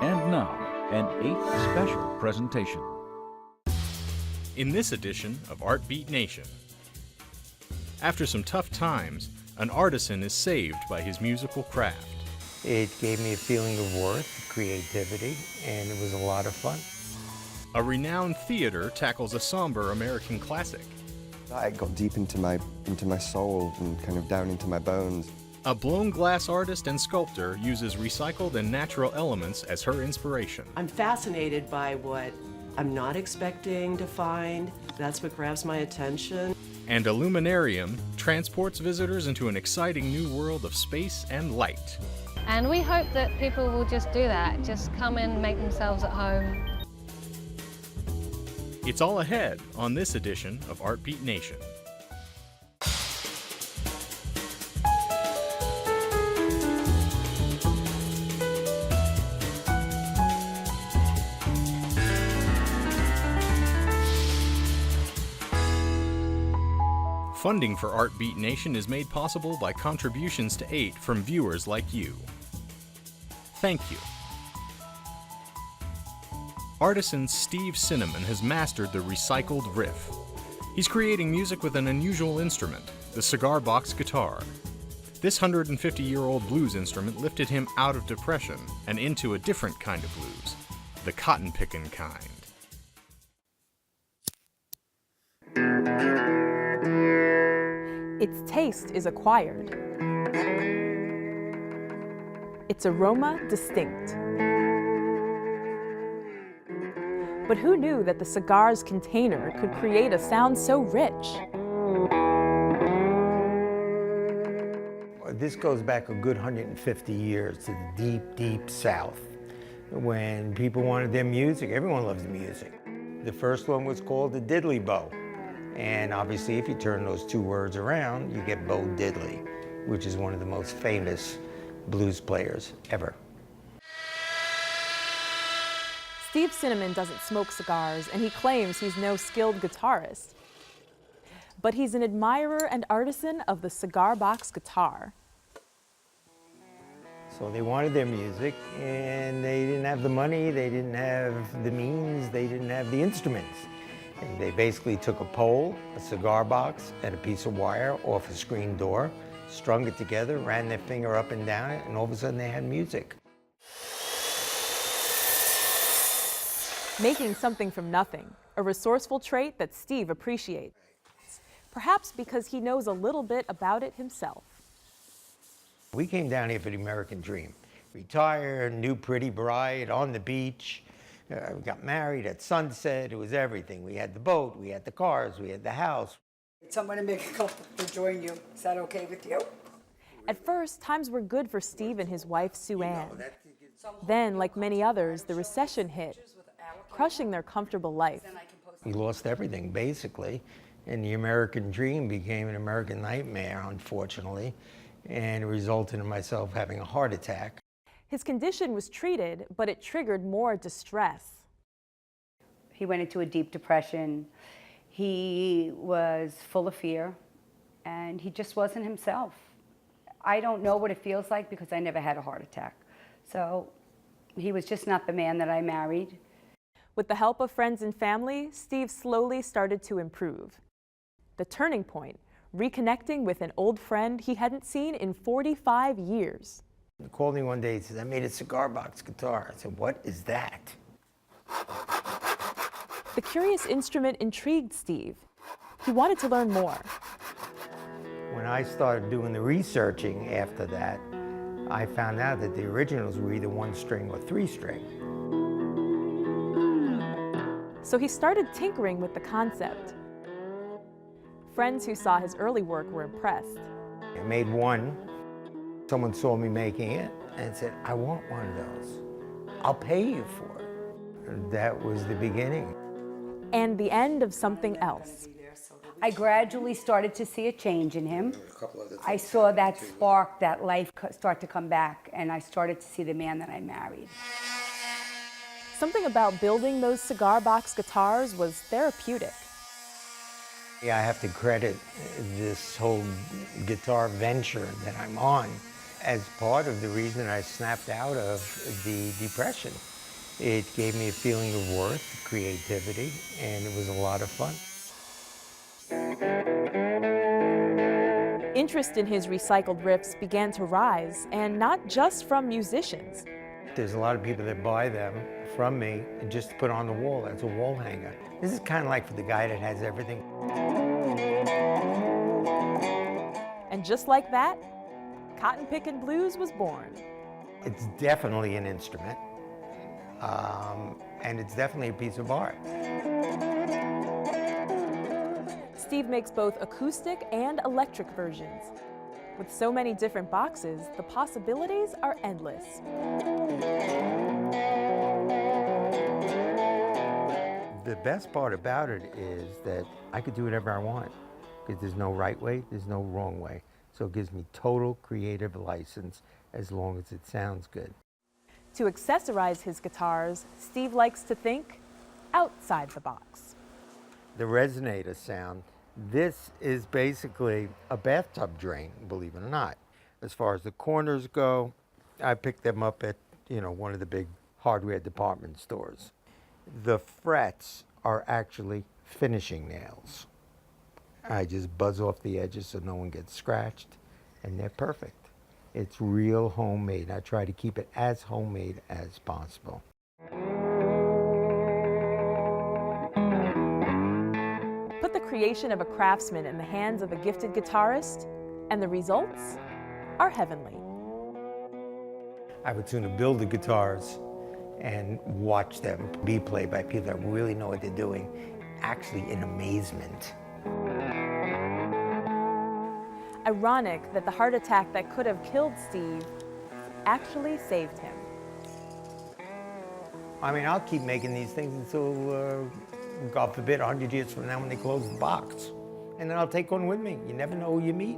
And now, an 8th special presentation. In this edition of Art Beat Nation, after some tough times, an artisan is saved by his musical craft. It gave me a feeling of worth, creativity, and it was a lot of fun. A renowned theater tackles a somber American classic. I got deep into my soul and kind of down into my bones. A blown glass artist and sculptor uses recycled and natural elements as her inspiration. I'm fascinated by what I'm not expecting to find. That's what grabs my attention. And Illuminarium transports visitors into an exciting new world of space and light. And we hope that people will just do that, just come in, make themselves at home. It's all ahead on this edition of Art Beat Nation. Funding for Art Beat Nation is made possible by contributions to 8 from viewers like you. Thank you. Artisan Steve Cinnamon has mastered the recycled riff. He's creating music with an unusual instrument, the cigar box guitar. This 150-year-old blues instrument lifted him out of depression and into a different kind of blues, the cotton-pickin' kind. Its taste is acquired. Its aroma distinct. But who knew that the cigar's container could create a sound so rich? This goes back a good 150 years to the deep, deep South. When people wanted their music, everyone loves music. The first one was called the diddley bow. And obviously, if you turn those two words around, you get Bo Diddley, which is one of the most famous blues players ever. Steve Cinnamon doesn't smoke cigars, and he claims he's no skilled guitarist. But he's an admirer and artisan of the cigar box guitar. So they wanted their music, and they didn't have the money, they didn't have the means, they didn't have the instruments. And they basically took a pole, a cigar box, and a piece of wire off a screen door, strung it together, ran their finger up and down it, and all of a sudden they had music. Making something from nothing, a resourceful trait that Steve appreciates. Perhaps because he knows a little bit about it himself. We came down here for the American dream. Retired, new pretty bride on the beach. We got married at sunset. It was everything. We had the boat, we had the cars, we had the house. Someone to make a couple to join you. Is that okay with you? At first, times were good for Steve and his wife, Sue Ann. Then, like many others, the recession hit, crushing their comfortable life. We lost everything, basically. And the American dream became an American nightmare, unfortunately. And it resulted in myself having a heart attack. His condition was treated, but it triggered more distress. He went into a deep depression. He was full of fear, and he just wasn't himself. I don't know what it feels like because I never had a heart attack. So he was just not the man that I married. With the help of friends and family, Steve slowly started to improve. The turning point, reconnecting with an old friend he hadn't seen in 45 years. He called me one day and said, I made a cigar box guitar. I said, what is that? The curious instrument intrigued Steve. He wanted to learn more. When I started doing the researching after that, I found out that the originals were either 1-string or 3-string. So he started tinkering with the concept. Friends who saw his early work were impressed. I made one. Someone saw me making it and said, I want one of those. I'll pay you for it. And that was the beginning. And the end of something else. I gradually started to see a change in him. I saw that spark, that life start to come back, and I started to see the man that I married. Something about building those cigar box guitars was therapeutic. Yeah, I have to credit this whole guitar venture that I'm on as part of the reason I snapped out of the depression. It gave me a feeling of worth, creativity, and it was a lot of fun. Interest in his recycled riffs began to rise, and not just from musicians. There's a lot of people that buy them from me and just put on the wall as a wall hanger. This is kind of like for the guy that has everything. And just like that, Cotton Pickin' Blues was born. It's definitely an instrument, and it's definitely a piece of art. Steve makes both acoustic and electric versions. With so many different boxes, the possibilities are endless. The best part about it is that I could do whatever I want, because there's no right way, there's no wrong way. So it gives me total creative license as long as it sounds good. To accessorize his guitars, Steve likes to think outside the box. The resonator sound, this is basically a bathtub drain, believe it or not. As far as the corners go, I picked them up at, one of the big hardware department stores. The frets are actually finishing nails. I just buzz off the edges so no one gets scratched, and they're perfect. It's real homemade. I try to keep it as homemade as possible. Put the creation of a craftsman in the hands of a gifted guitarist, and the results are heavenly. I would sooner build the guitars and watch them be played by people that really know what they're doing, actually in amazement. Ironic that the heart attack that could have killed Steve actually saved him. I mean, I'll keep making these things until, God forbid, 100 years from now when they close the box. And then I'll take one with me. You never know who you meet.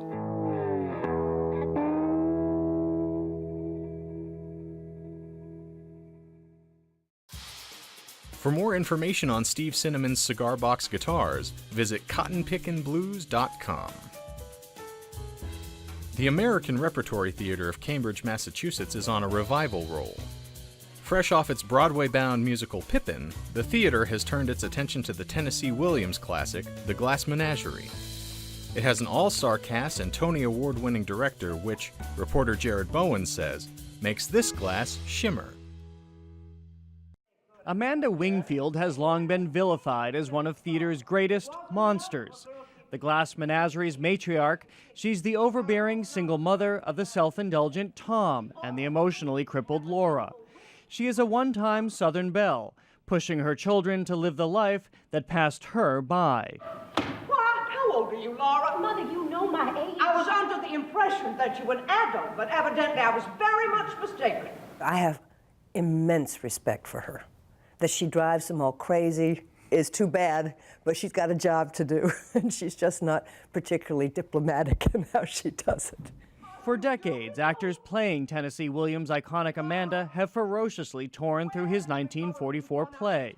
For more information on Steve Cinnamon's cigar box guitars, visit cottonpickinblues.com. The American Repertory Theatre of Cambridge, Massachusetts is on a revival roll. Fresh off its Broadway-bound musical Pippin, the theater has turned its attention to the Tennessee Williams classic, The Glass Menagerie. It has an all-star cast and Tony Award-winning director, which, reporter Jared Bowen says, makes this glass shimmer. Amanda Wingfield has long been vilified as one of theater's greatest monsters. The Glass Menagerie's matriarch, she's the overbearing single mother of the self-indulgent Tom and the emotionally crippled Laura. She is a one-time Southern belle, pushing her children to live the life that passed her by. What? How old are you, Laura? Mother, you know my age. I was under the impression that you were an adult, but evidently I was very much mistaken. I have immense respect for her. That she drives them all crazy is too bad, but she's got a job to do, and she's just not particularly diplomatic in how she does it. For decades, actors playing Tennessee Williams' iconic Amanda have ferociously torn through his 1944 play.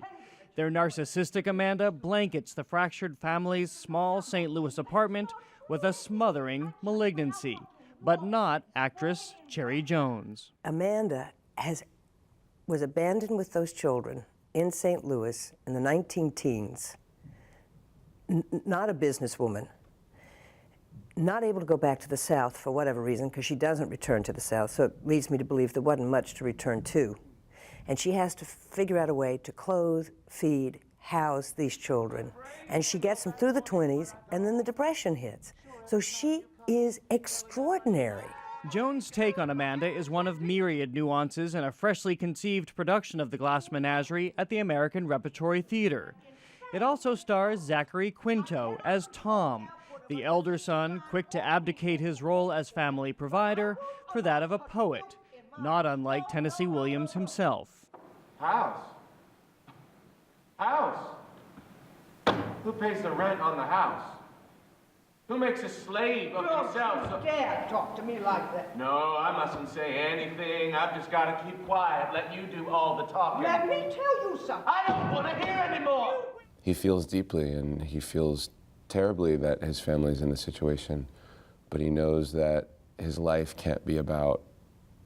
Their narcissistic Amanda blankets the fractured family's small St. Louis apartment with a smothering malignancy, but not actress Cherry Jones. Amanda was abandoned with those children in St. Louis in the 19-teens, not a businesswoman, not able to go back to the South for whatever reason, because she doesn't return to the South, so it leads me to believe there wasn't much to return to. And she has to figure out a way to clothe, feed, house these children. And she gets them through the 20s, and then the Depression hits. So she is extraordinary. Jones' take on Amanda is one of myriad nuances in a freshly conceived production of The Glass Menagerie at the American Repertory Theatre. It also stars Zachary Quinto as Tom, the elder son quick to abdicate his role as family provider for that of a poet, not unlike Tennessee Williams himself. House? House? Who pays the rent on the house? Who makes a slave of himself? You dare talk to me like that. No, I mustn't say anything. I've just got to keep quiet, let you do all the talking. Let me tell you something. I don't want to hear anymore. He feels deeply, and he feels terribly that his family's in this situation, but he knows that his life can't be about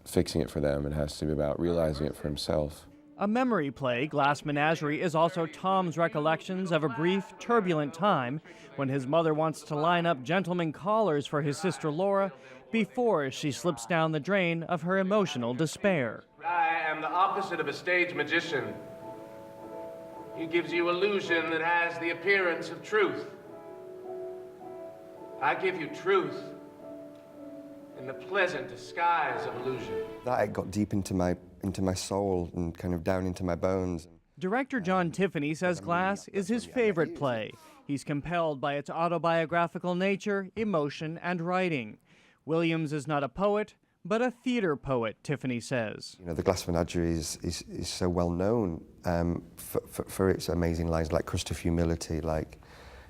fixing it for them. It has to be about realizing it for himself. A memory play, Glass Menagerie, is also Tom's recollections of a brief, turbulent time when his mother wants to line up gentlemen callers for his sister Laura before she slips down the drain of her emotional despair. I am the opposite of a stage magician. He gives you illusion that has the appearance of truth. I give you truth in the pleasant disguise of illusion. That got deep into my soul and kind of down into my bones. Director John Tiffany says Glass is his favorite play. He's compelled by its autobiographical nature, emotion, and writing. Williams is not a poet, but a theater poet, Tiffany says. You know, the Glass Menagerie is so well known for its amazing lines like crust of humility, like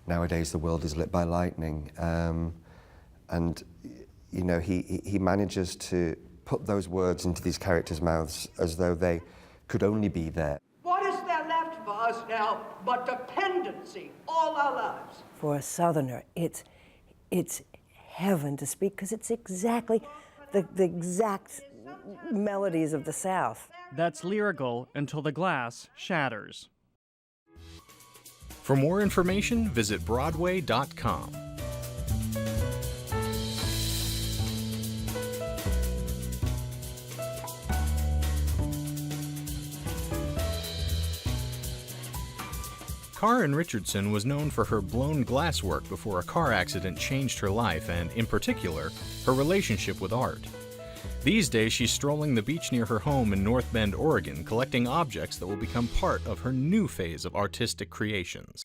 nowadays the world is lit by lightning. And, you know, he manages to put those words into these characters' mouths as though they could only be there. What is there left for us now but dependency all our lives? For a Southerner, it's heaven to speak, because it's exactly the exact melodies of the South. That's lyrical until the glass shatters. For more information, visit Broadway.com. Karen Richardson was known for her blown glass work before a car accident changed her life and, in particular, her relationship with art. These days, she's strolling the beach near her home in North Bend, Oregon, collecting objects that will become part of her new phase of artistic creations.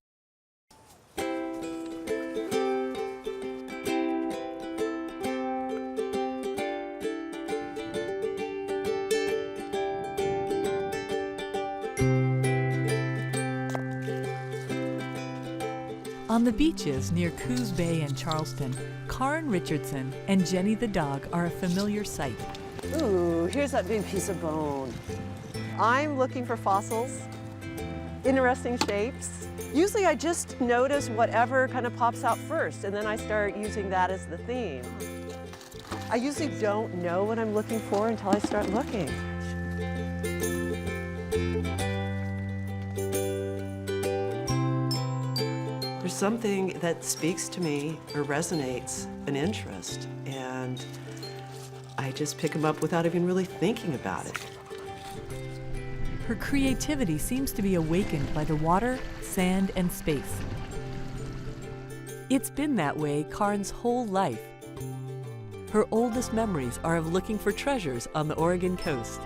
On the beaches near Coos Bay and Charleston, Karen Richardson and Jenny the dog are a familiar sight. Ooh, here's that big piece of bone. I'm looking for fossils, interesting shapes. Usually I just notice whatever kind of pops out first, and then I start using that as the theme. I usually don't know what I'm looking for until I start looking. There's something that speaks to me or resonates an interest, and I just pick them up without even really thinking about it. Her creativity seems to be awakened by the water, sand, and space. It's been that way Karen's whole life. Her oldest memories are of looking for treasures on the Oregon coast.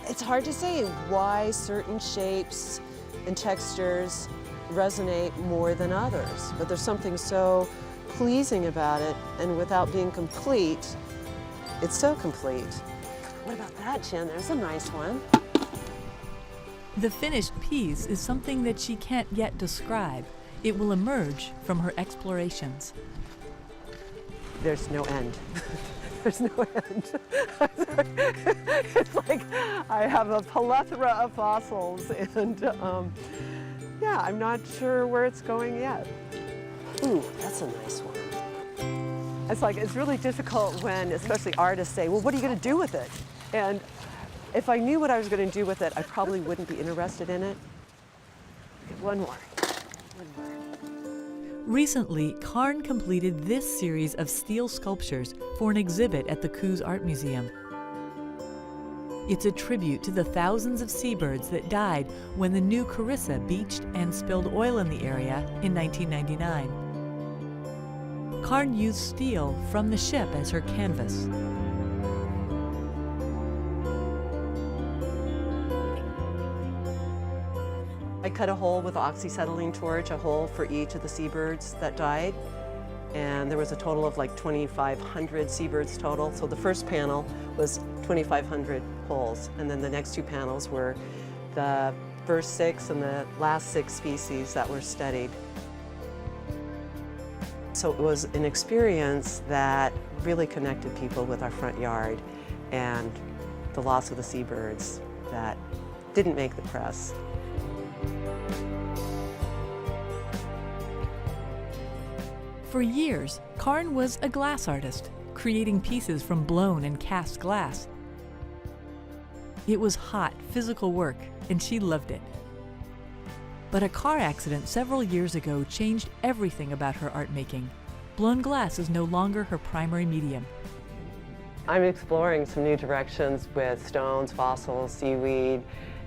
It's hard to say why certain shapes and textures resonate more than others, but there's something so pleasing about it, and without being complete, it's so complete. What about that, Jen? There's a nice one. The finished piece is something that she can't yet describe. It will emerge from her explorations. There's no end. There's no end. It's like I have a plethora of fossils, and yeah, I'm not sure where it's going yet. Ooh, that's a nice one. It's like, it's really difficult when, especially artists say, well, what are you going to do with it? And if I knew what I was going to do with it, I probably wouldn't be interested in it. One more. Recently, Karen completed this series of steel sculptures for an exhibit at the Coos Art Museum. It's a tribute to the thousands of seabirds that died when the new Carissa beached and spilled oil in the area in 1999. Karen used steel from the ship as her canvas. I cut a hole with an oxyacetylene torch, a hole for each of the seabirds that died. And there was a total of like 2,500 seabirds total. So the first panel was 2,500 holes. And then the next two panels were the first 6 and the last 6 species that were studied. So it was an experience that really connected people with our front yard and the loss of the seabirds that didn't make the press. For years, Karen was a glass artist. creating pieces from blown and cast glass. It was hot, physical work, and she loved it. But a car accident several years ago changed everything about her art making. Blown glass is no longer her primary medium. I'm exploring some new directions with stones, fossils, seaweed,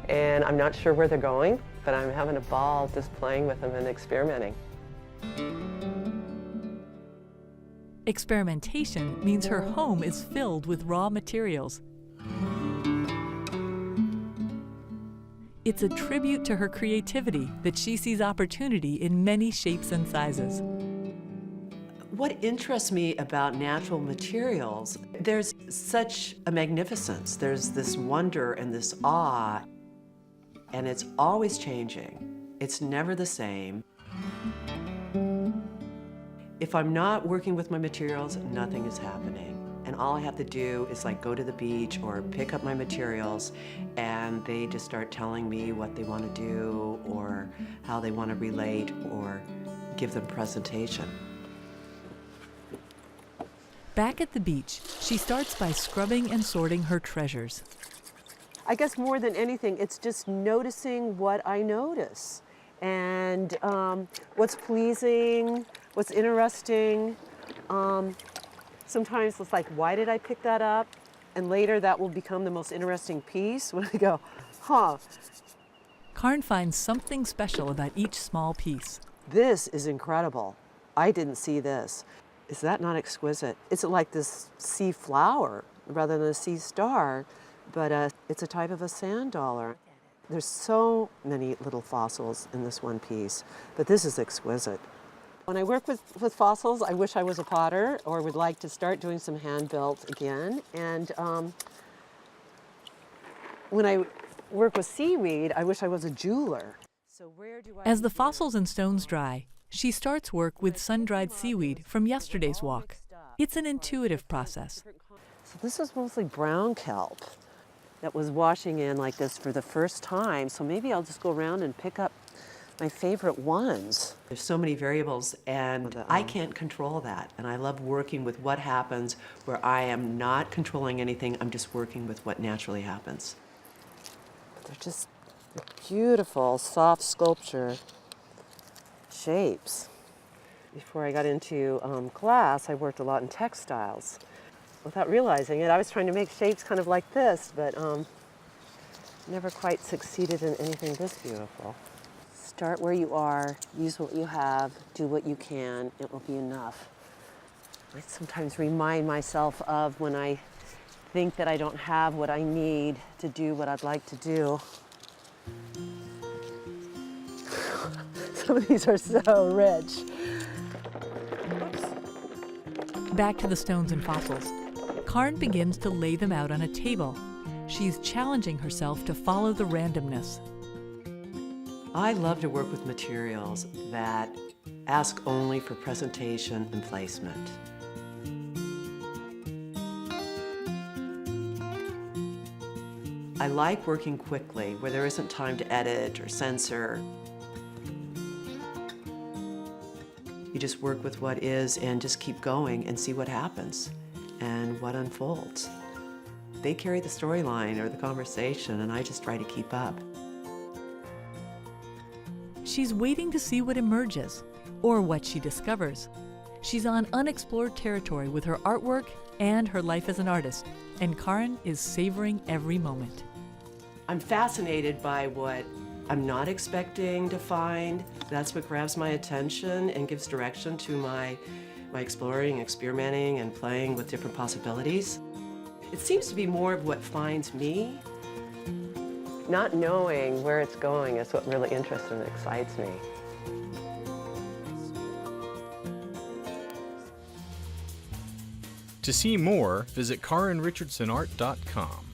and I'm not sure where they're going, but I'm having a ball just playing with them and experimenting. Experimentation means her home is filled with raw materials. It's a tribute to her creativity that she sees opportunity in many shapes and sizes. What interests me about natural materials, there's such a magnificence. There's this wonder and this awe, and it's always changing. It's never the same. If I'm not working with my materials, nothing is happening. And all I have to do is like go to the beach or pick up my materials, and they just start telling me what they want to do or how they want to relate or give them presentation. Back at the beach, she starts by scrubbing and sorting her treasures. I guess more than anything, it's just noticing what I notice and what's pleasing, what's interesting. Sometimes it's like, why did I pick that up? And later that will become the most interesting piece when I go, huh. Karin finds something special about each small piece. This is incredible. I didn't see this. Is that not exquisite? It's like this sea flower rather than a sea star, but it's a type of a sand dollar. There's so many little fossils in this one piece, but this is exquisite. When I work with fossils, I wish I was a potter or would like to start doing some hand-built again. And when I work with seaweed, I wish I was a jeweler. So where do I As the fossils and stones dry, she starts work with sun-dried seaweed from yesterday's walk. It's an intuitive process. So this is mostly brown kelp that was washing in like this for the first time. So maybe I'll just go around and pick up my favorite ones. There's so many variables and I can't control that. And I love working with what happens where I am not controlling anything, I'm just working with what naturally happens. They're just beautiful, soft sculpture shapes. Before I got into glass, I worked a lot in textiles. Without realizing it, I was trying to make shapes kind of like this, but never quite succeeded in anything this beautiful. Start where you are, use what you have, do what you can, it will be enough. I sometimes remind myself of when I think that I don't have what I need to do what I'd like to do. Some of these are so rich. Oops. Back to the stones and fossils. Karin begins to lay them out on a table. She's challenging herself to follow the randomness. I love to work with materials that ask only for presentation and placement. I like working quickly, where there isn't time to edit or censor. You just work with what is and just keep going and see what happens and what unfolds. They carry the storyline or the conversation, and I just try to keep up. She's waiting to see what emerges, or what she discovers. She's on unexplored territory with her artwork and her life as an artist, and Karin is savoring every moment. I'm fascinated by what I'm not expecting to find. That's what grabs my attention and gives direction to my exploring, experimenting, and playing with different possibilities. It seems to be more of what finds me. Not knowing where it's going is what really interests and excites me. To see more, visit KarinRichardsonArt.com.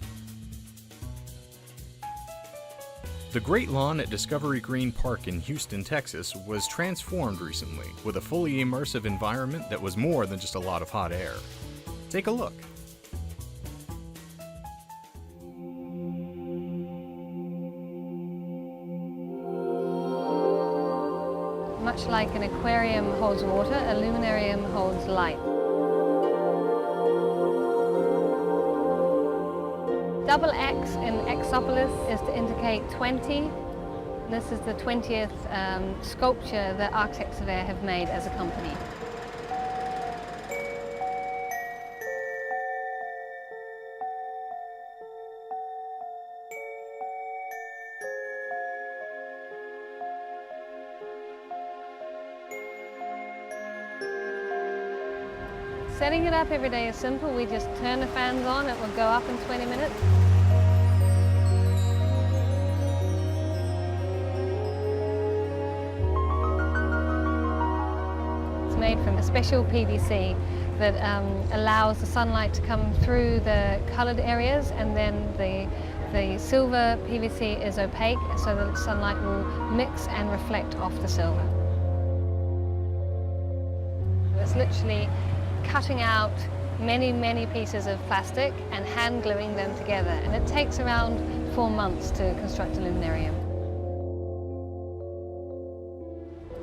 The Great Lawn at Discovery Green Park in Houston, Texas was transformed recently with a fully immersive environment that was more than just a lot of hot air. Take a look. Much like an aquarium holds water, a luminarium holds light. Double X in Exopolis is to indicate 20. This is the 20th sculpture that Architects of Air have made as a company. Setting it up every day is simple. We just turn the fans on, it will go up in 20 minutes. It's made from a special PVC that allows the sunlight to come through the coloured areas, and then the silver PVC is opaque, so the sunlight will mix and reflect off the silver. It's literally cutting out many, many pieces of plastic and hand gluing them together. And it takes around 4 months to construct a luminarium.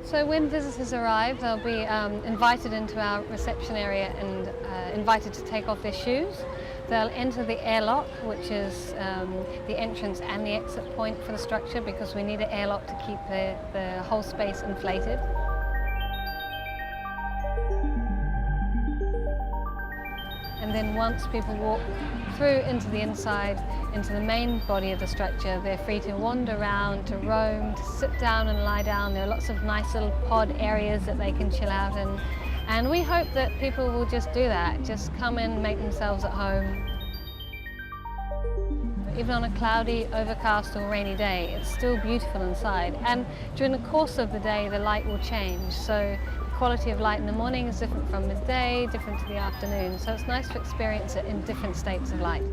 So when visitors arrive, they'll be invited into our reception area and invited to take off their shoes. They'll enter the airlock, which is the entrance and the exit point for the structure, because we need an airlock to keep the whole space inflated. And then once people walk through into the inside, into the main body of the structure, they're free to wander around, to roam, to sit down and lie down. There are lots of nice little pod areas that they can chill out in. And we hope that people will just do that, just come in, make themselves at home. Even on a cloudy, overcast or rainy day, it's still beautiful inside. And during the course of the day, the light will change. So quality of light in the morning is different from midday, different to the afternoon. So it's nice to experience it in different states of light.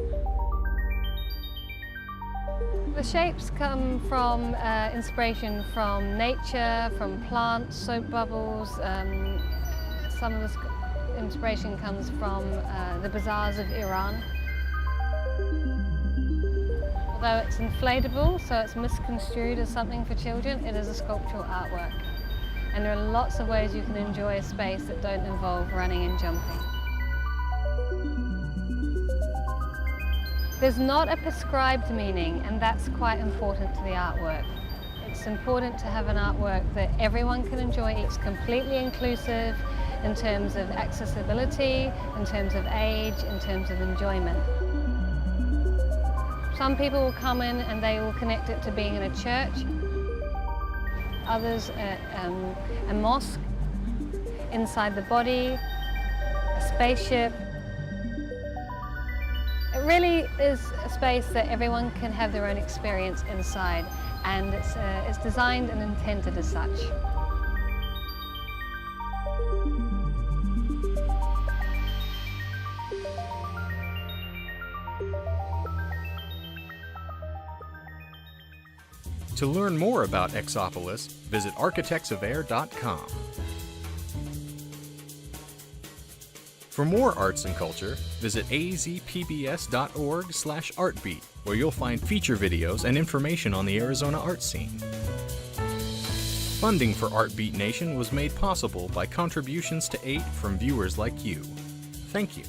The shapes come from inspiration from nature, from plants, soap bubbles. Some of the inspiration comes from the bazaars of Iran. Although it's inflatable, so it's misconstrued as something for children, it is a sculptural artwork. And there are lots of ways you can enjoy a space that don't involve running and jumping. There's not a prescribed meaning, and that's quite important to the artwork. It's important to have an artwork that everyone can enjoy. It's completely inclusive in terms of accessibility, in terms of age, in terms of enjoyment. Some people will come in and they will connect it to being in a church. Others, a mosque, inside the body, a spaceship. It really is a space that everyone can have their own experience inside, and it's designed and intended as such. To learn more about Exopolis, visit architectsofair.com. For more arts and culture, visit azpbs.org/artbeat, where you'll find feature videos and information on the Arizona art scene. Funding for Artbeat Nation was made possible by contributions to aid from viewers like you. Thank you.